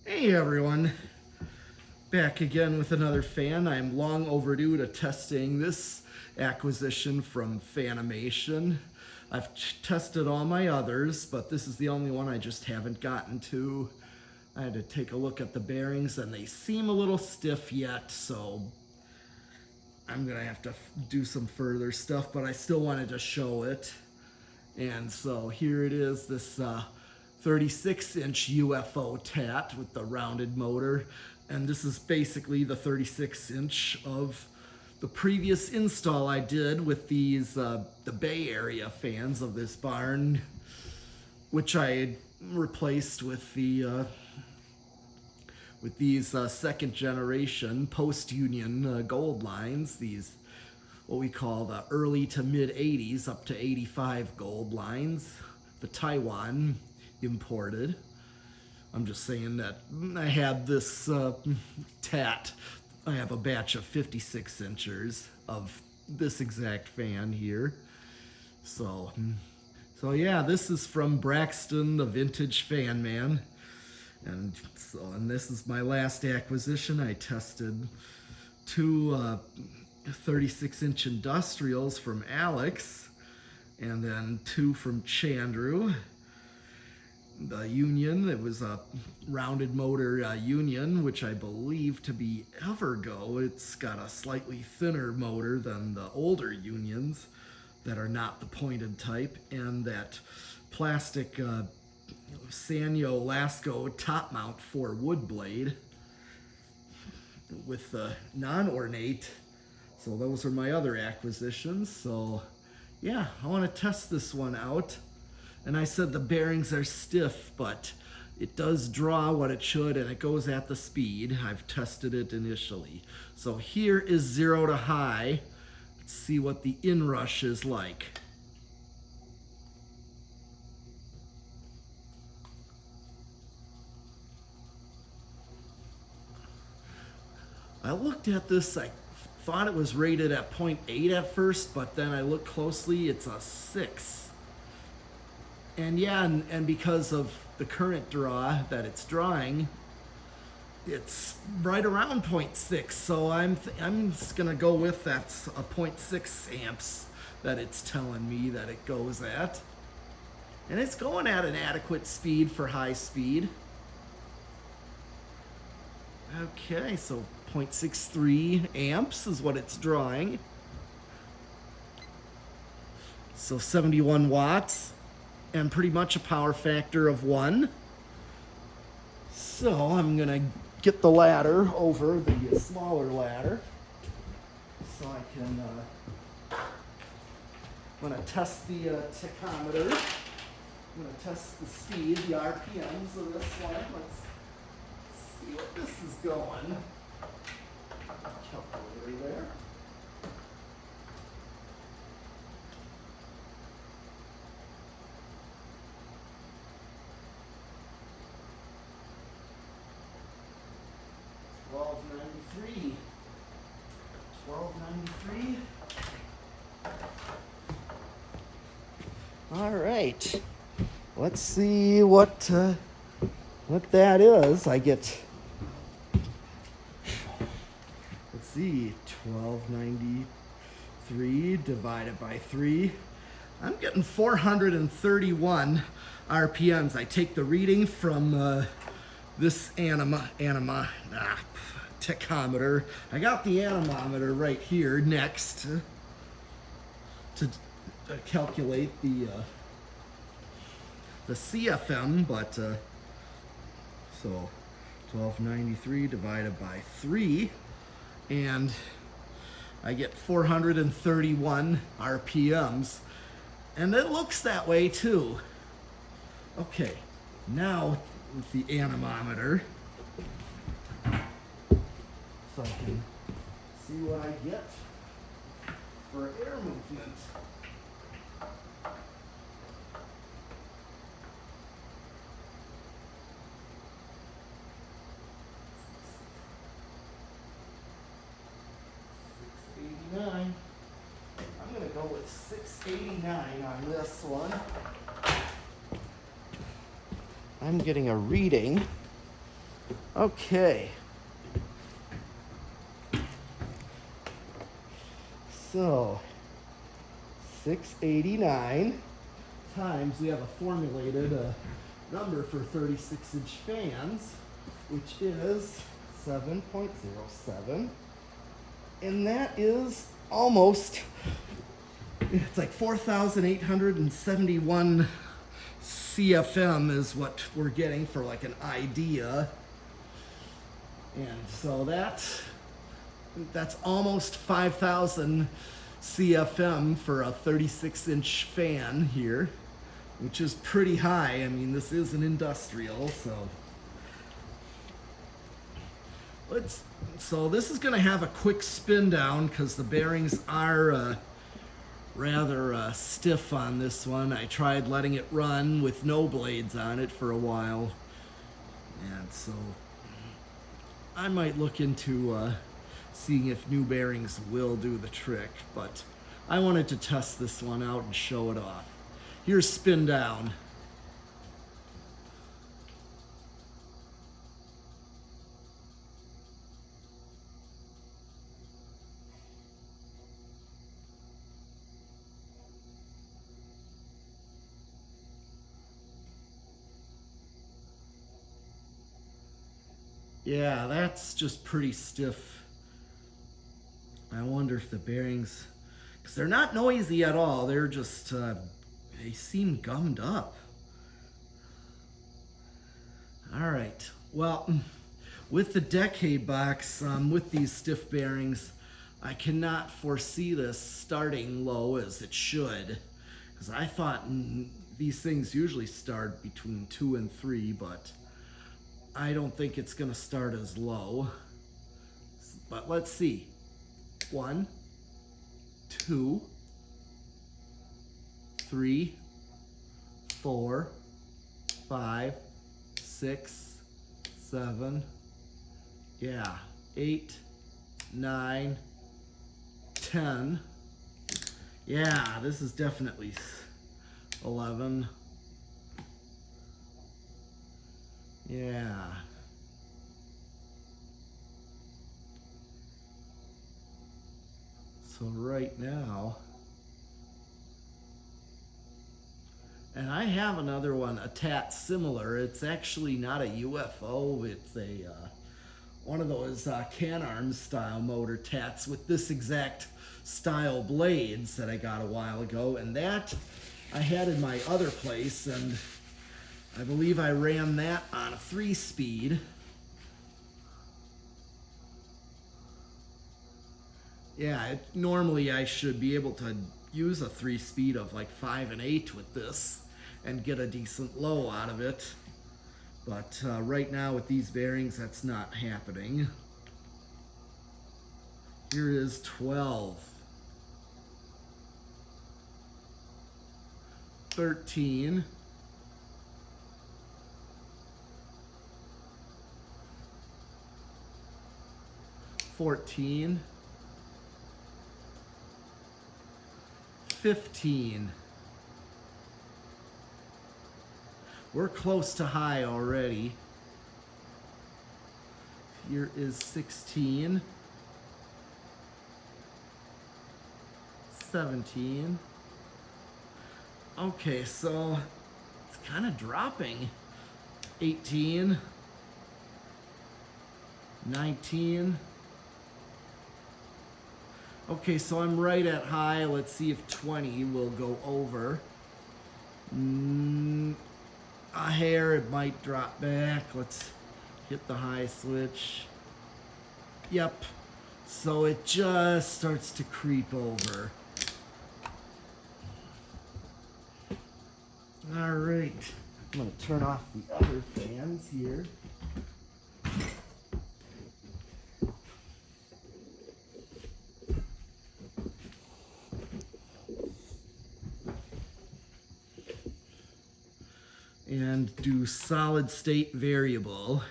Hey everyone, back again with another fan. I'm long overdue to testing this acquisition from Fanimation. I've tested all my others, but this is the only one I just haven't gotten to. I had to take a look at the bearings and they seem a little stiff yet, so I'm gonna have to do some further stuff, but I still wanted to show it. And so here it is, this 36-inch UFO Tat with the rounded motor. And this is basically the 36-inch of the previous install I did with these, the Bay Area fans of this barn, which I replaced with these second generation post-union gold lines, these what we call the early to mid 80s up to 85 gold lines, the Taiwan imported. I'm just saying that I had this Tat. I have a batch of 56 inchers of this exact fan here. So yeah, this is from Braxton, the vintage fan man. And this is my last acquisition. I tested two 36-inch industrials from Alex, and then two from Chandru. The Union, it was a rounded motor Union, which I believe to be Evergo. It's got a slightly thinner motor than the older Unions that are not the pointed type, and that plastic Sanyo Lasco top mount for wood blade with the non-ornate. So those are my other acquisitions. So yeah, I want to test this one out. And I said the bearings are stiff, but it does draw what it should and it goes at the speed. I've tested it initially. So here is 0 to high. Let's see what the inrush is like. I looked at this, I thought it was rated at 0.8 at first, but then I looked closely, it's a 6. And yeah, and because of the current draw that it's drawing, it's right around 0.6. So I'm just gonna go with that's a 0.6 amps that it's telling me that it goes at. And it's going at an adequate speed for high speed. Okay, so 0.63 amps is what it's drawing. So 71 watts and pretty much a power factor of 1. So I'm gonna get the ladder over, the smaller ladder, so I can, I'm gonna test the tachometer. I'm gonna test the speed, the RPMs of this one. Let's see what this is going. Calculator there. $12.93. All right, let's see what that is. I get, let's see, 1293 divided by 3. I'm getting 431 RPMs. I take the reading from this tachometer. I got the anemometer right here next to calculate the CFM, but so 1293 divided by 3, and I get 431 RPMs, and it looks that way too. Okay, now with the anemometer, so I can see what I get for air movement. I'm going to go with 689 on this one. I'm getting a reading Okay. So 689 times, we have a formulated number for 36-inch fans, which is 7.07. And that is almost, it's like 4,871 CFM is what we're getting for like an idea. And so that's almost 5,000 CFM for a 36-inch fan here, which is pretty high. I mean, this is an industrial, so this is going to have a quick spin down because the bearings are rather stiff on this one. I tried letting it run with no blades on it for a while, and so I might look into seeing if new bearings will do the trick, but I wanted to test this one out and show it off. Here's spin down. Yeah, that's just pretty stiff. I wonder if the bearings, because they're not noisy at all, they're just, they seem gummed up. All right, well, with the decade box, with these stiff bearings, I cannot foresee this starting low as it should, because I thought these things usually start between 2 and 3, but I don't think it's going to start as low. But let's see. 1, 2, 3, 4, 5, 6, 7, yeah, 8, 9, 10. Yeah, this is definitely 11. Yeah. So right now, and I have another one, a Tat similar. It's actually not a UFO. It's a one of those can arms style motor Tats with this exact style blades that I got a while ago, and that I had in my other place, and I believe I ran that on a 3-speed. Yeah, normally I should be able to use a 3-speed of like 5 and 8 with this and get a decent low out of it. But right now with these bearings, that's not happening. Here is 12. 13. 14. 15. We're close to high already. Here is 16. 17. Okay, so it's kind of dropping. 18. 19. Okay, so I'm right at high. Let's see if 20 will go over. A hair, it might drop back. Let's hit the high switch. Yep. So it just starts to creep over. All right. I'm going to turn off the other fans here. And do solid state variable.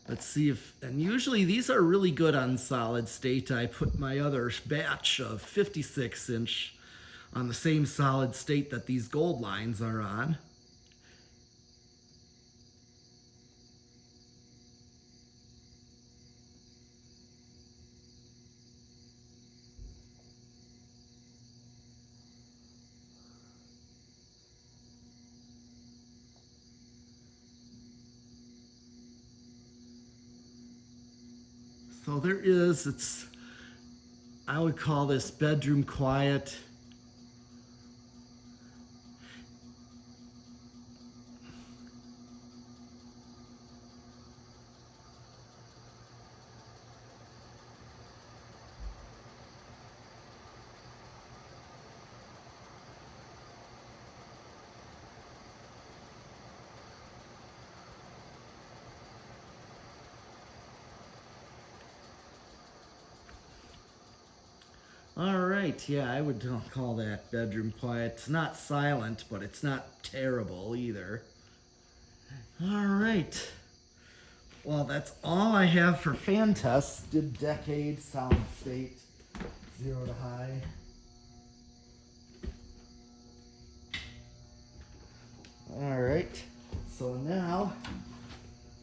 Let's see if, and usually these are really good on solid state. I put my other batch of 56-inch on the same solid state that these gold lines are on. So there is, I would call this bedroom quiet. All right, yeah, I would call that bedroom quiet. It's not silent, but it's not terrible either. All right. Well, that's all I have for fan tests. Did decade, sound state, 0 to high. All right. So now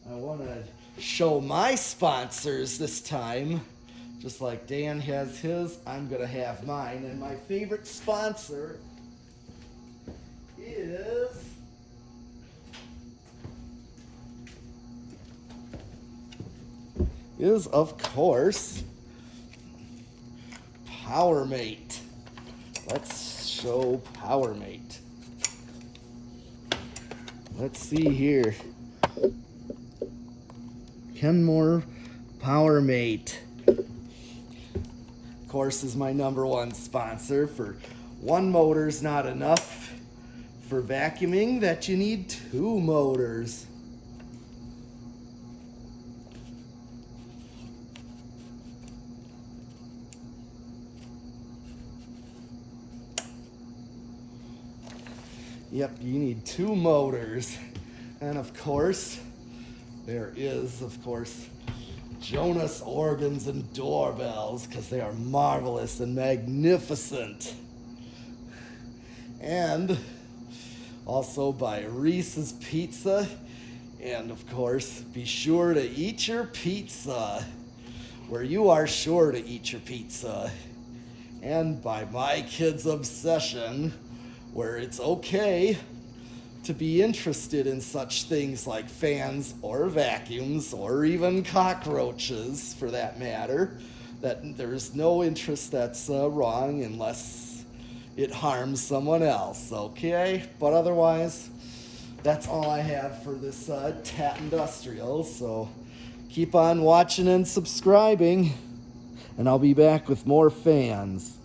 I want to show my sponsors this time. Just like Dan has his, I'm going to have mine. And my favorite sponsor is of course PowerMate. Let's show PowerMate. Let's see here. Kenmore PowerMate. Of course, is my #1 sponsor. For one motor's not enough for vacuuming, that you need 2 motors. Yep, you need 2 motors. And of course, there is, Jonas organs and doorbells, because they are marvelous and magnificent. And also by Reese's Pizza. And of course, be sure to eat your pizza where you are sure to eat your pizza. And by My Kid's Obsession, where it's okay to be interested in such things like fans or vacuums or even cockroaches, for that matter, that there's no interest that's wrong unless it harms someone else, okay? But otherwise, that's all I have for this Tat Industrial, so keep on watching and subscribing, and I'll be back with more fans.